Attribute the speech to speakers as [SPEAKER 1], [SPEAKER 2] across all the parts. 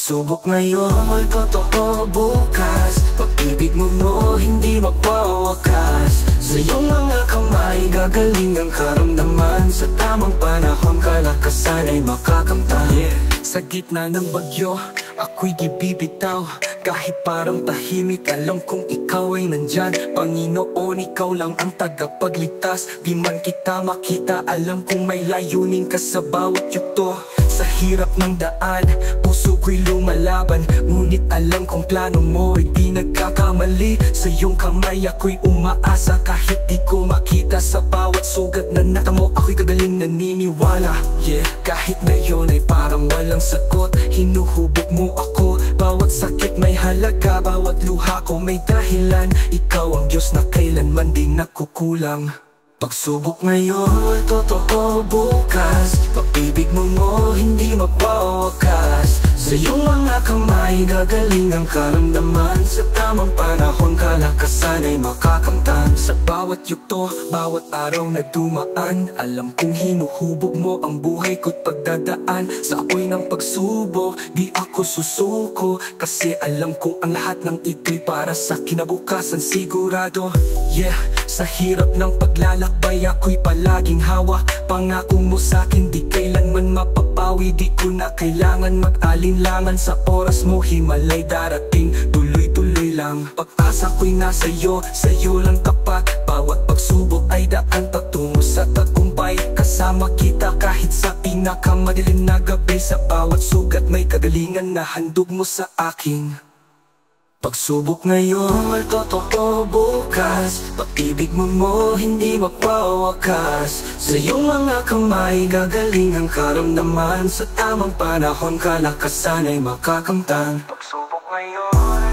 [SPEAKER 1] Pagsubok ngayon, totoo bukas. Pag-ibig mo hindi magwawakas. Sa iyong mga kamay, gagaling ang karamdaman. Sa tamang panahon, kalakasan ay makakamtan. Sa gitna ng bagyo, ako'y bibitaw. Kahit parang tahimik, alam kong ikaw ay nandyan. Panginoon, ikaw lang ang tagapagligtas. Di man kita makita, alam kong may layunin ka sa bawat yugto. Sa hirap ng daan, puso ko'y lumalaban. Ngunit alam kong plano mo ay di nagkakamali. Sa iyong kamay ako'y umaasa. Kahit di ko makita sa bawat sugat na natamo, ako'y kagaling naniniwala. Kahit ngayon ay parang walang sagot, hinuhubog mo ako. Bawat sakit may halaga, bawat luha ko may dahilan. Ikaw ang Diyos na kailanman di nakukulang. Pagsubok ngayon, totoo bukas. Pag-ibig mo hindi magwawakas. Sa iyong mga kamay, gagaling ang karamdaman. Sa tamang panahon, kalakasan ay makakamtan. Sa bawat yugto, bawat araw na dumaan, alam kong hinuhubog mo ang buhay ko't pagdadaan. Sa apoy ng pagsubok, di ako susuko. Kasi alam ko ang lahat ng ito'y para sa kinabukasan sigurado. Sa hirap ng paglalakbay, ako'y palaging hawa. Pangako mo sa'kin, di kailanman mapapawi. Di ko na kailangan mag-alinlangan. Sa oras mo, himalay darating. Tuloy-tuloy lang. Pag-asa ko'y nasa iyo, sa'yo lang tapat. Bawat pagsubok ay daan patungo sa tagumpay. Kasama kita kahit sa pinakamadilim na gabi. Sa bawat sugat may kagalingan na handog mo sa akin. Pagsubok ngayon, totoo bukas. Pag-ibig mo hindi magwawakas. Sa iyong mga kamay, gagaling ang karamdaman. Sa tamang panahon, kalakasan ay makakamtan. Pagsubok ngayon,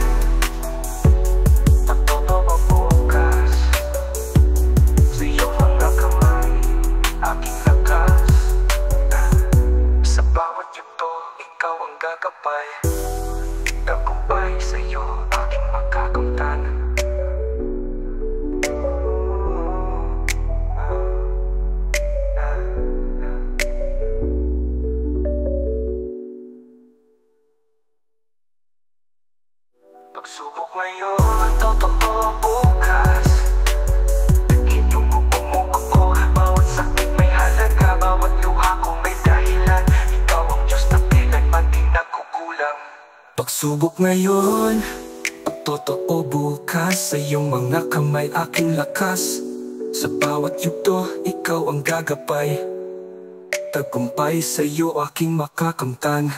[SPEAKER 1] totoo bukas. Sa iyong mga kamay, aking lakas. Sa bawat yugto, ikaw ang gagabay. Tagumpay sa'yo, aking makakamtan. Pagsubok ngayon, totoo bukas. Hinumubog mo ako, bawat sakit may halaga. Bawat luha ko may dahilan. Ikaw ang Diyos na kailanman di nagkukulang. Pagsubok ngayon, totoo bukas. Sa iyong mga kamay, aking lakas. Sa bawat yugto, ikaw ang gagabay. Tagumpay sa iyo, aking makakamtan.